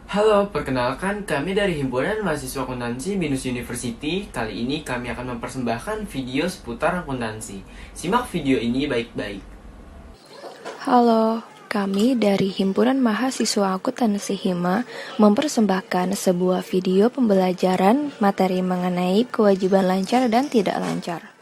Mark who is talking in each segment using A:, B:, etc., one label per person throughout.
A: Halo, perkenalkan kami dari Himpunan Mahasiswa Akuntansi BINUS University. Kali ini kami akan mempersembahkan video seputar akuntansi. Simak video ini baik-baik.
B: Halo, kami dari Himpunan Mahasiswa Akuntansi Hima mempersembahkan sebuah video pembelajaran materi mengenai kewajiban lancar dan tidak lancar.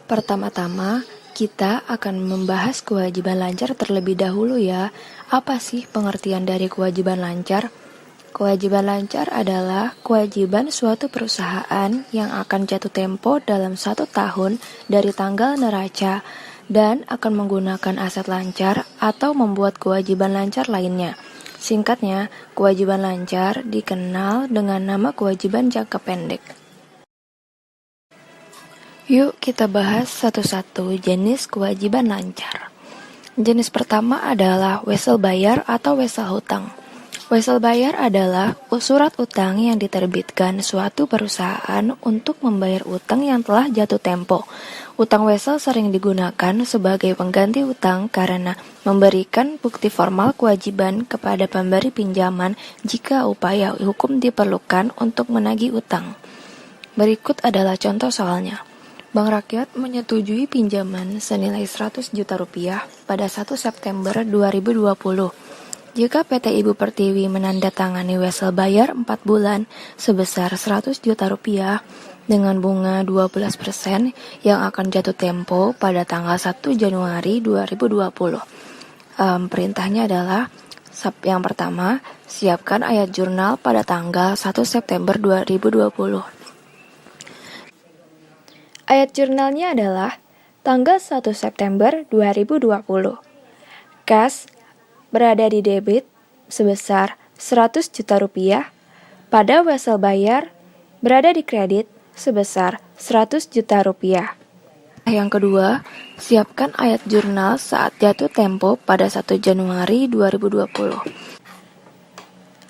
B: Pertama-tama, kita akan membahas kewajiban lancar terlebih dahulu ya. Apa sih pengertian dari kewajiban lancar? Kewajiban lancar adalah kewajiban suatu perusahaan yang akan jatuh tempo dalam 1 tahun dari tanggal neraca dan akan menggunakan aset lancar atau membuat kewajiban lancar lainnya. Singkatnya, kewajiban lancar dikenal dengan nama kewajiban jangka pendek. Yuk kita bahas satu-satu jenis kewajiban lancar. Jenis pertama adalah wesel bayar atau wesel hutang. Wesel bayar adalah surat utang yang diterbitkan suatu perusahaan untuk membayar utang yang telah jatuh tempo. Utang wesel sering digunakan sebagai pengganti utang karena memberikan bukti formal kewajiban kepada pemberi pinjaman jika upaya hukum diperlukan untuk menagih utang. Berikut adalah contoh soalnya. Bank Rakyat menyetujui pinjaman senilai 100 juta rupiah pada 1 September 2020. Jika PT Ibu Pertiwi menandatangani wesel bayar 4 bulan sebesar 100 juta rupiah dengan bunga 12% yang akan jatuh tempo pada tanggal 1 Januari 2020. Perintahnya adalah yang pertama, siapkan ayat jurnal pada tanggal 1 September 2020. Ayat jurnalnya adalah tanggal 1 September 2020. Kas berada di debit sebesar 100 juta rupiah, pada wesel bayar berada di kredit sebesar 100 juta rupiah. Yang kedua, siapkan ayat jurnal saat jatuh tempo pada 1 Januari 2020.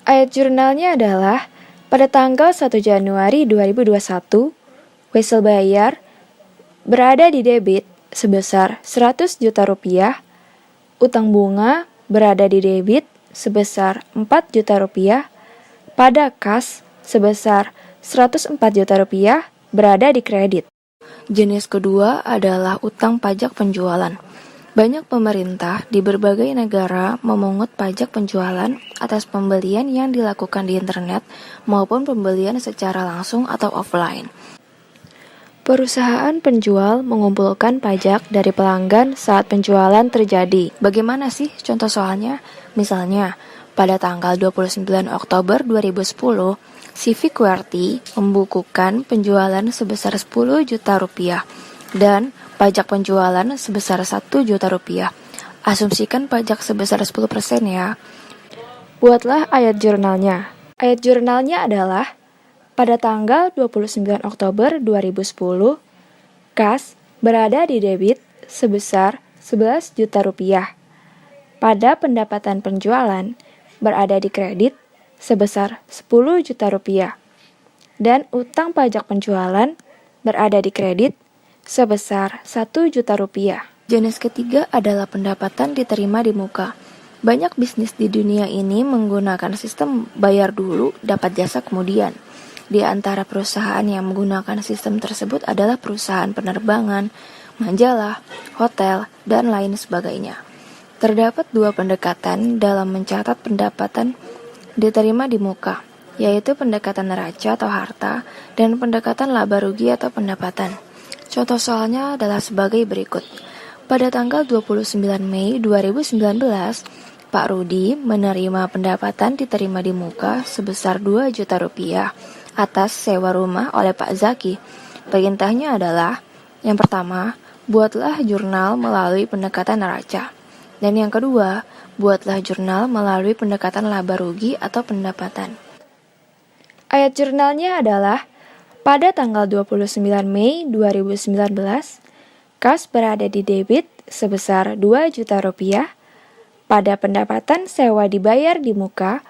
B: Ayat jurnalnya adalah pada tanggal 1 Januari 2021, wesel bayar berada di debit sebesar 100 juta rupiah, utang bunga berada di debit sebesar 4 juta rupiah, pada kas sebesar 104 juta rupiah berada di kredit. Jenis kedua adalah utang pajak penjualan. Banyak pemerintah di berbagai negara memungut pajak penjualan atas pembelian yang dilakukan di internet maupun pembelian secara langsung atau offline. Perusahaan penjual mengumpulkan pajak dari pelanggan saat penjualan terjadi. Bagaimana sih contoh soalnya? Misalnya, pada tanggal 29 Oktober 2010, CV QWERTY membukukan penjualan sebesar 10 juta rupiah dan pajak penjualan sebesar 1 juta rupiah. Asumsikan pajak sebesar 10% ya. Buatlah ayat jurnalnya. Ayat jurnalnya adalah pada tanggal 29 Oktober 2010, kas berada di debit sebesar 11 juta rupiah. Pada pendapatan penjualan berada di kredit sebesar 10 juta rupiah. Dan utang pajak penjualan berada di kredit sebesar 1 juta rupiah. Jenis ketiga adalah pendapatan diterima di muka. Banyak bisnis di dunia ini menggunakan sistem bayar dulu, dapat jasa kemudian. Di antara perusahaan yang menggunakan sistem tersebut adalah perusahaan penerbangan, majalah, hotel, dan lain sebagainya. Terdapat 2 pendekatan dalam mencatat pendapatan diterima di muka, yaitu pendekatan neraca atau harta dan pendekatan laba rugi atau pendapatan. Contoh soalnya adalah sebagai berikut. Pada tanggal 29 Mei 2019, Pak Rudi menerima pendapatan diterima di muka sebesar 2 juta rupiah atas sewa rumah oleh Pak Zaki. Perintahnya adalah, yang pertama, buatlah jurnal melalui pendekatan neraca. Dan yang kedua, buatlah jurnal melalui pendekatan laba rugi atau pendapatan. Ayat jurnalnya adalah, pada tanggal 29 Mei 2019, kas berada di debit sebesar 2 juta rupiah, pada pendapatan sewa dibayar di muka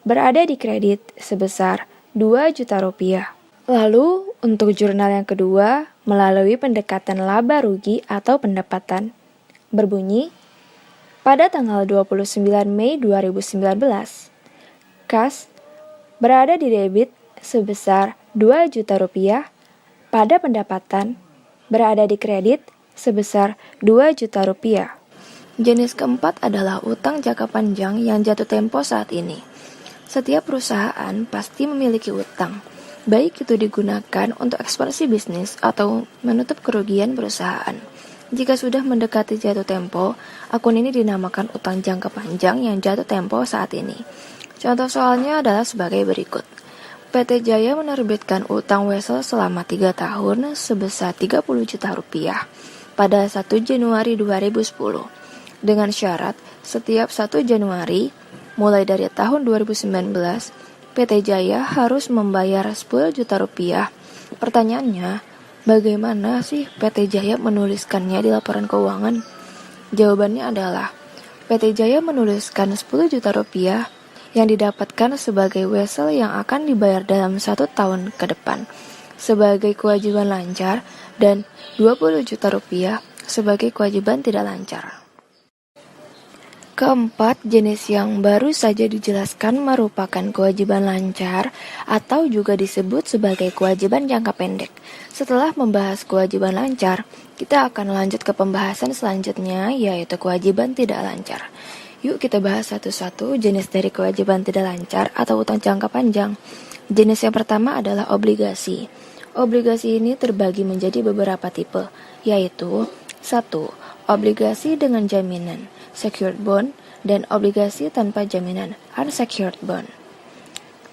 B: berada di kredit sebesar 2 juta rupiah. Lalu, untuk jurnal yang kedua, melalui pendekatan laba rugi atau pendapatan, berbunyi, Pada tanggal 29 Mei 2019, kas berada di debit sebesar 2 juta rupiah, pada pendapatan berada di kredit sebesar 2 juta rupiah. Jenis keempat adalah utang jangka panjang yang jatuh tempo saat ini. Setiap perusahaan pasti memiliki utang, baik itu digunakan untuk ekspansi bisnis atau menutup kerugian perusahaan. Jika sudah mendekati jatuh tempo, akun ini dinamakan utang jangka panjang yang jatuh tempo saat ini. Contoh soalnya adalah sebagai berikut. PT Jaya menerbitkan utang wesel selama 3 tahun sebesar 30 juta rupiah pada 1 Januari 2010 dengan syarat setiap 1 Januari mulai dari tahun 2019 PT Jaya harus membayar 10 juta rupiah. Pertanyaannya, bagaimana sih PT Jaya menuliskannya di laporan keuangan? Jawabannya adalah PT Jaya menuliskan 10 juta rupiah yang didapatkan sebagai wesel yang akan dibayar dalam 1 tahun ke depan sebagai kewajiban lancar dan 20 juta rupiah sebagai kewajiban tidak lancar. Keempat, jenis yang baru saja dijelaskan merupakan kewajiban lancar atau juga disebut sebagai kewajiban jangka pendek. Setelah membahas kewajiban lancar, kita akan lanjut ke pembahasan selanjutnya yaitu kewajiban tidak lancar. Yuk kita bahas satu-satu jenis dari kewajiban tidak lancar atau utang jangka panjang. Jenis yang pertama adalah obligasi. Obligasi ini terbagi menjadi beberapa tipe, yaitu 1. Obligasi dengan jaminan, secured bond, dan obligasi tanpa jaminan, unsecured bond.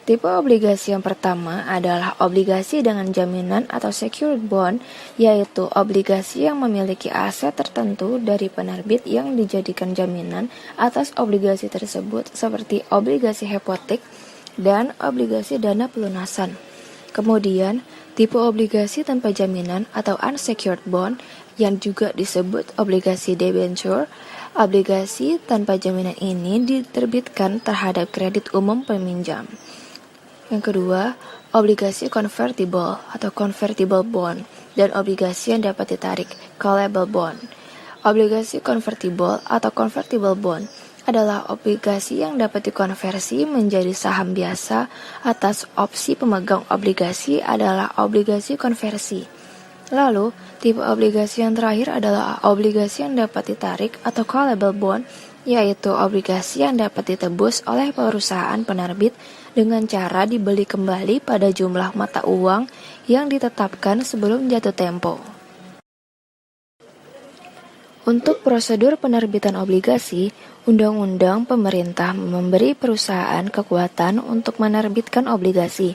B: Tipe obligasi yang pertama adalah obligasi dengan jaminan atau secured bond, yaitu obligasi yang memiliki aset tertentu dari penerbit yang dijadikan jaminan atas obligasi tersebut seperti obligasi hipotek dan obligasi dana pelunasan. Kemudian, tipe obligasi tanpa jaminan atau unsecured bond yang juga disebut obligasi debenture. Obligasi tanpa jaminan ini diterbitkan terhadap kredit umum peminjam. Yang kedua, obligasi convertible atau convertible bond dan obligasi yang dapat ditarik, callable bond. Obligasi convertible atau convertible bond adalah obligasi yang dapat dikonversi menjadi saham biasa atas opsi pemegang obligasi adalah obligasi konversi. Lalu, tipe obligasi yang terakhir adalah obligasi yang dapat ditarik atau callable bond, yaitu obligasi yang dapat ditebus oleh perusahaan penerbit dengan cara dibeli kembali pada jumlah mata uang yang ditetapkan sebelum jatuh tempo. Untuk prosedur penerbitan obligasi, Undang-Undang Pemerintah memberi perusahaan kekuatan untuk menerbitkan obligasi.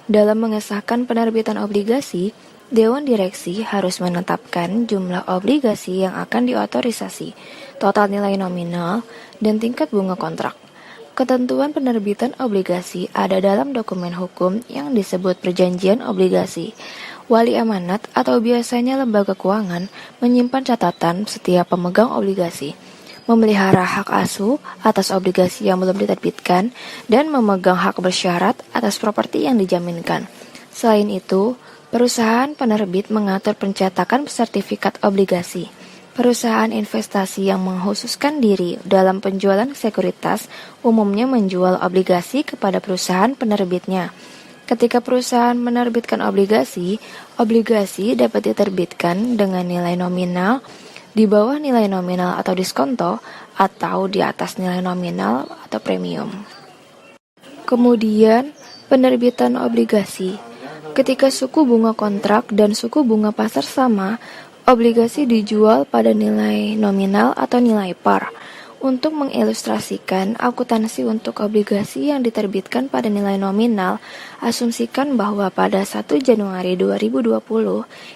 B: Dalam mengesahkan penerbitan obligasi, Dewan Direksi harus menetapkan jumlah obligasi yang akan diotorisasi, total nilai nominal, dan tingkat bunga kontrak. Ketentuan penerbitan obligasi ada dalam dokumen hukum yang disebut perjanjian obligasi. Wali amanat atau biasanya lembaga keuangan menyimpan catatan setiap pemegang obligasi, memelihara hak asuh atas obligasi yang belum diterbitkan, dan memegang hak bersyarat atas properti yang dijaminkan. Selain itu, perusahaan penerbit mengatur pencetakan sertifikat obligasi. Perusahaan investasi yang mengkhususkan diri dalam penjualan sekuritas umumnya menjual obligasi kepada perusahaan penerbitnya. Ketika perusahaan menerbitkan obligasi, obligasi dapat diterbitkan dengan nilai nominal di bawah nilai nominal atau diskonto atau di atas nilai nominal atau premium. Kemudian, penerbitan obligasi. Ketika suku bunga kontrak dan suku bunga pasar sama, obligasi dijual pada nilai nominal atau nilai par. Untuk mengilustrasikan akuntansi untuk obligasi yang diterbitkan pada nilai nominal, asumsikan bahwa pada 1 Januari 2020,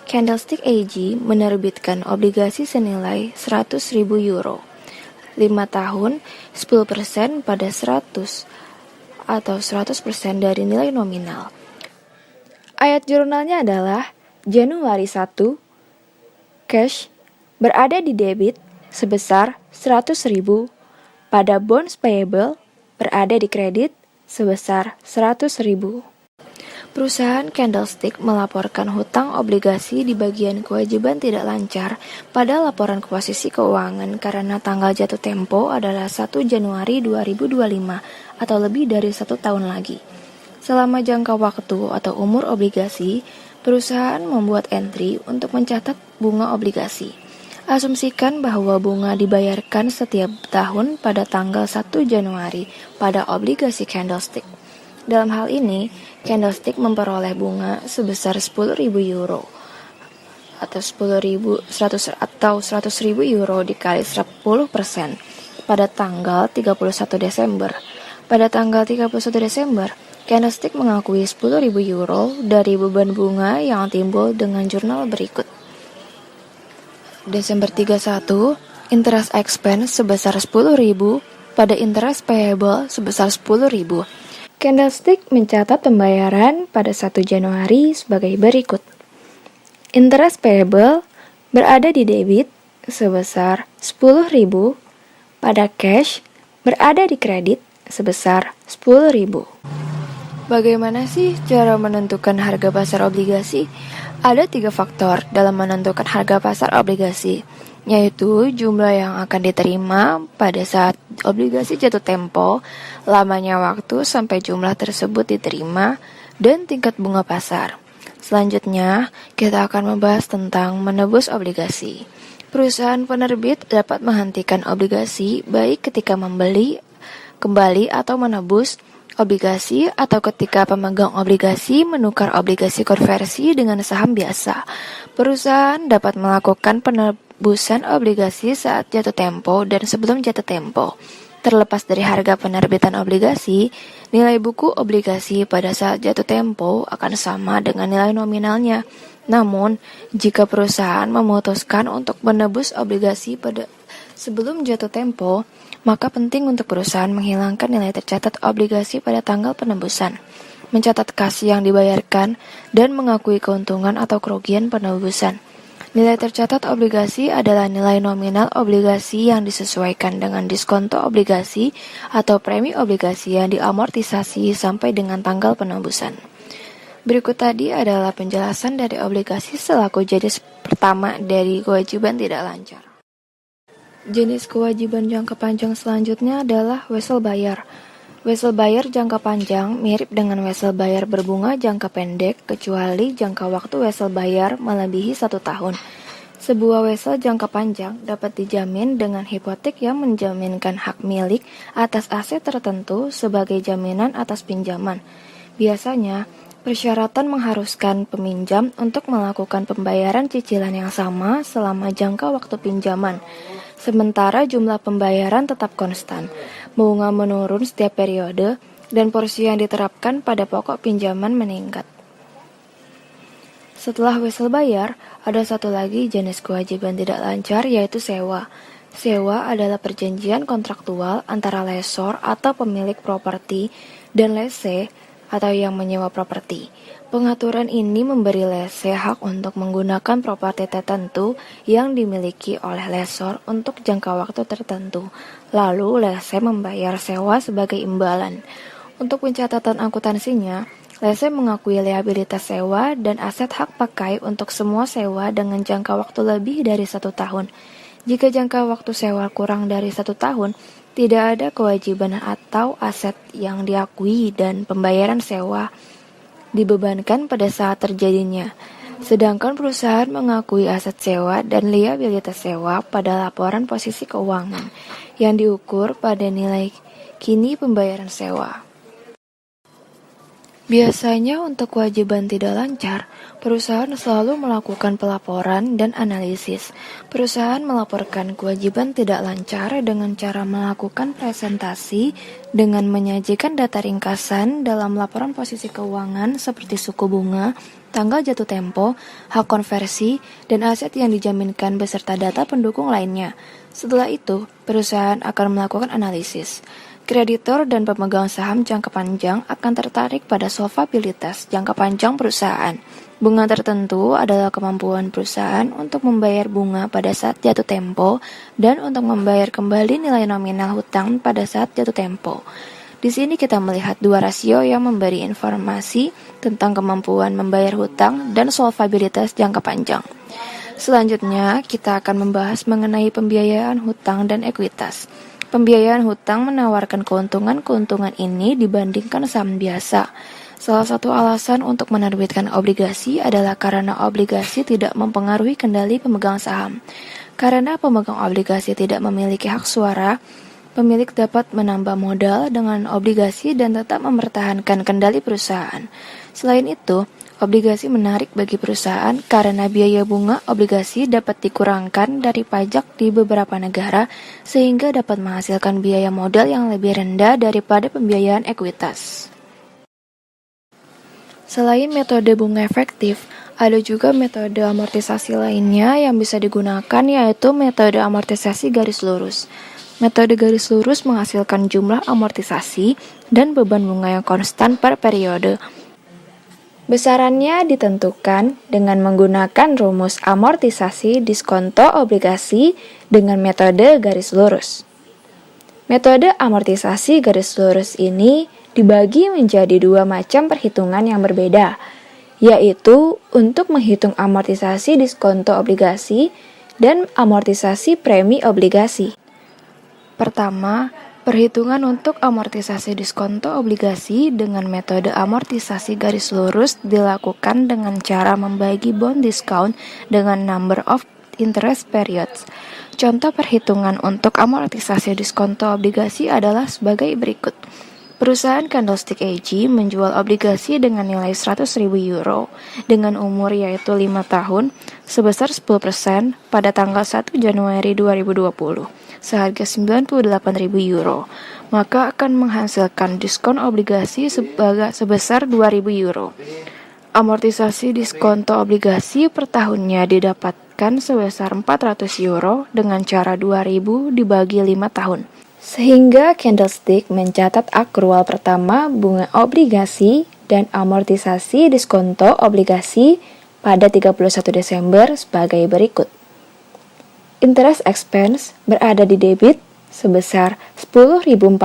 B: Candlestick AG menerbitkan obligasi senilai 100.000 euro. 5 tahun, 10% pada 100 atau 100% dari nilai nominal. Ayat jurnalnya adalah Januari 1, cash berada di debit sebesar 100.000, pada bonds payable berada di kredit sebesar 100.000. Perusahaan Candlestick melaporkan hutang obligasi di bagian kewajiban tidak lancar pada laporan posisi keuangan karena tanggal jatuh tempo adalah 1 Januari 2025 atau lebih dari 1 tahun lagi. Selama jangka waktu atau umur obligasi, perusahaan membuat entry untuk mencatat bunga obligasi. Asumsikan bahwa bunga dibayarkan setiap tahun pada tanggal 1 Januari pada obligasi Candlestick. Dalam hal ini, Candlestick memperoleh bunga sebesar 10.000 euro atau 100.000 euro dikali 10% pada tanggal 31 Desember. Pada tanggal 31 Desember, Candlestick mengakui 10.000 euro dari beban bunga yang timbul dengan jurnal berikut. Desember 31, interest expense sebesar 10.000 pada interest payable sebesar 10.000. Candlestick mencatat pembayaran pada 1 Januari sebagai berikut. Interest payable berada di debit sebesar 10.000, pada cash berada di kredit sebesar 10.000. Bagaimana sih cara menentukan harga pasar obligasi? Ada 3 faktor dalam menentukan harga pasar obligasi, yaitu jumlah yang akan diterima pada saat obligasi jatuh tempo, lamanya waktu sampai jumlah tersebut diterima, dan tingkat bunga pasar. Selanjutnya, kita akan membahas tentang menebus obligasi. Perusahaan penerbit dapat menghentikan obligasi baik ketika membeli kembali atau menebus obligasi atau ketika pemegang obligasi menukar obligasi konversi dengan saham biasa. Perusahaan dapat melakukan penebusan obligasi saat jatuh tempo dan sebelum jatuh tempo. Terlepas dari harga penerbitan obligasi, nilai buku obligasi pada saat jatuh tempo akan sama dengan nilai nominalnya. Namun, jika perusahaan memutuskan untuk menebus obligasi pada sebelum jatuh tempo, maka penting untuk perusahaan menghilangkan nilai tercatat obligasi pada tanggal penebusan, mencatat kas yang dibayarkan, dan mengakui keuntungan atau kerugian penebusan. Nilai tercatat obligasi adalah nilai nominal obligasi yang disesuaikan dengan diskonto obligasi atau premi obligasi yang diamortisasi sampai dengan tanggal penebusan. Berikut tadi adalah penjelasan dari obligasi selaku jenis pertama dari kewajiban tidak lancar. Jenis kewajiban jangka panjang selanjutnya adalah wesel bayar. Wesel bayar jangka panjang mirip dengan wesel bayar berbunga jangka pendek, kecuali jangka waktu wesel bayar melebihi 1 tahun. Sebuah wesel jangka panjang dapat dijamin dengan hipotek yang menjaminkan hak milik atas aset tertentu sebagai jaminan atas pinjaman. Biasanya, persyaratan mengharuskan peminjam untuk melakukan pembayaran cicilan yang sama selama jangka waktu pinjaman. Sementara jumlah pembayaran tetap konstan, bunga menurun setiap periode, dan porsi yang diterapkan pada pokok pinjaman meningkat. Setelah wesel bayar, ada satu lagi jenis kewajiban tidak lancar yaitu sewa. Sewa adalah perjanjian kontraktual antara lessor atau pemilik properti dan lessee atau yang menyewa properti. Pengaturan ini memberi lessee hak untuk menggunakan properti tertentu yang dimiliki oleh lessor untuk jangka waktu tertentu. Lalu lessee membayar sewa sebagai imbalan. Untuk pencatatan akuntansinya, lessee mengakui liabilitas sewa dan aset hak pakai untuk semua sewa dengan jangka waktu lebih dari 1 tahun. Jika jangka waktu sewa kurang dari 1 tahun, tidak ada kewajiban atau aset yang diakui dan pembayaran sewa dibebankan pada saat terjadinya. Sedangkan perusahaan mengakui aset sewa dan liabilitas sewa pada laporan posisi keuangan yang diukur pada nilai kini pembayaran sewa. Biasanya untuk kewajiban tidak lancar, perusahaan selalu melakukan pelaporan dan analisis. Perusahaan melaporkan kewajiban tidak lancar dengan cara melakukan presentasi dengan menyajikan data ringkasan dalam laporan posisi keuangan seperti suku bunga, tanggal jatuh tempo, hak konversi, dan aset yang dijaminkan beserta data pendukung lainnya. Setelah itu, perusahaan akan melakukan analisis. Kreditor dan pemegang saham jangka panjang akan tertarik pada solvabilitas jangka panjang perusahaan. Bunga tertentu adalah kemampuan perusahaan untuk membayar bunga pada saat jatuh tempo dan untuk membayar kembali nilai nominal hutang pada saat jatuh tempo. Di sini kita melihat dua rasio yang memberi informasi tentang kemampuan membayar hutang dan solvabilitas jangka panjang. Selanjutnya, kita akan membahas mengenai pembiayaan hutang dan ekuitas. Pembiayaan hutang menawarkan keuntungan-keuntungan ini dibandingkan saham biasa. Salah satu alasan untuk menerbitkan obligasi adalah karena obligasi tidak mempengaruhi kendali pemegang saham. Karena pemegang obligasi tidak memiliki hak suara, pemilik dapat menambah modal dengan obligasi dan tetap mempertahankan kendali perusahaan. Selain itu, obligasi menarik bagi perusahaan karena biaya bunga obligasi dapat dikurangkan dari pajak di beberapa negara sehingga dapat menghasilkan biaya modal yang lebih rendah daripada pembiayaan ekuitas. Selain metode bunga efektif, ada juga metode amortisasi lainnya yang bisa digunakan, yaitu metode amortisasi garis lurus. Metode garis lurus menghasilkan jumlah amortisasi dan beban bunga yang konstan per periode. Besarannya ditentukan dengan menggunakan rumus amortisasi diskonto obligasi dengan metode garis lurus. Metode amortisasi garis lurus ini dibagi menjadi dua macam perhitungan yang berbeda, yaitu untuk menghitung amortisasi diskonto obligasi dan amortisasi premi obligasi. Pertama, perhitungan untuk amortisasi diskonto obligasi dengan metode amortisasi garis lurus dilakukan dengan cara membagi bond discount dengan number of interest periods. Contoh perhitungan untuk amortisasi diskonto obligasi adalah sebagai berikut. Perusahaan Candlestick AG menjual obligasi dengan nilai 100.000 euro dengan umur yaitu 5 tahun sebesar 10% pada tanggal 1 Januari 2020 seharga 98.000 euro, maka akan menghasilkan diskon obligasi sebesar 2.000 euro. Amortisasi diskonto obligasi per tahunnya didapatkan sebesar 400 euro dengan cara 2.000 dibagi 5 tahun. Sehingga Candlestick mencatat akrual pertama bunga obligasi dan amortisasi diskonto obligasi pada 31 Desember sebagai berikut. Interest expense berada di debit sebesar 10.400,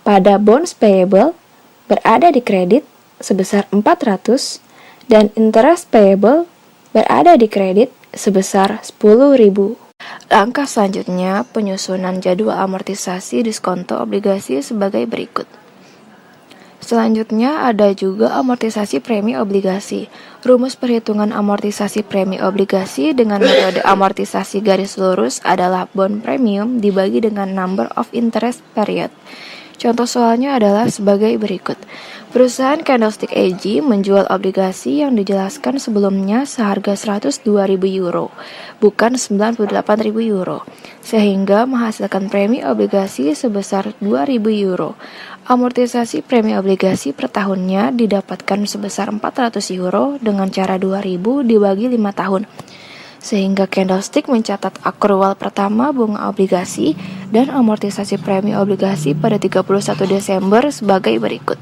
B: pada bonds payable berada di kredit sebesar 400, dan interest payable berada di kredit sebesar 10.000. Langkah selanjutnya, penyusunan jadwal amortisasi diskonto obligasi sebagai berikut. Selanjutnya ada juga amortisasi premi obligasi. Rumus perhitungan amortisasi premi obligasi dengan metode amortisasi garis lurus adalah bond premium dibagi dengan number of interest period. Contoh soalnya adalah sebagai berikut. Perusahaan Candlestick AG menjual obligasi yang dijelaskan sebelumnya seharga 102.000 euro, bukan 98.000 euro, sehingga menghasilkan premi obligasi sebesar 2.000 euro. Amortisasi premi obligasi per tahunnya didapatkan sebesar 400 euro dengan cara 2.000 dibagi 5 tahun. Sehingga Candlestick mencatat akrual pertama bunga obligasi dan amortisasi premi obligasi pada 31 Desember sebagai berikut.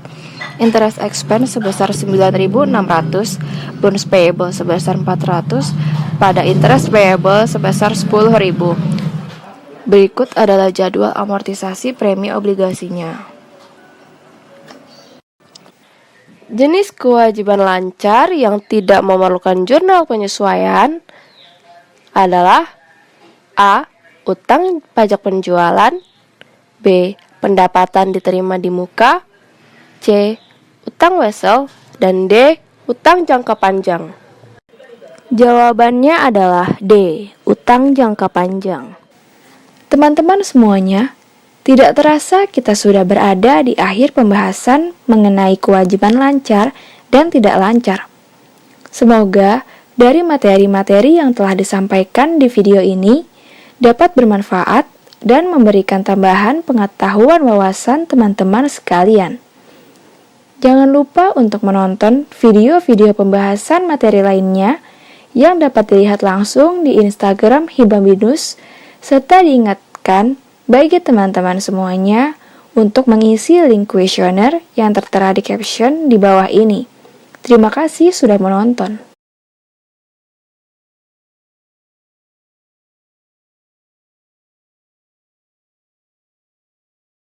B: Interest expense sebesar 9.600, bonus payable sebesar 400, pada interest payable sebesar 10.000. Berikut adalah jadwal amortisasi premi obligasinya. Jenis kewajiban lancar yang tidak memerlukan jurnal penyesuaian adalah A. Utang pajak penjualan, B. Pendapatan diterima di muka, C. Utang wesel, dan D. Utang jangka panjang. Jawabannya adalah D. Utang jangka panjang. Teman-teman semuanya, tidak terasa kita sudah berada di akhir pembahasan mengenai kewajiban lancar dan tidak lancar. Semoga dari materi-materi yang telah disampaikan di video ini dapat bermanfaat dan memberikan tambahan pengetahuan wawasan teman-teman sekalian. Jangan lupa untuk menonton video-video pembahasan materi lainnya yang dapat dilihat langsung di Instagram Hibambinus, serta diingatkan bagi teman-teman semuanya untuk mengisi link kuesioner yang tertera di caption di bawah ini. Terima kasih sudah menonton.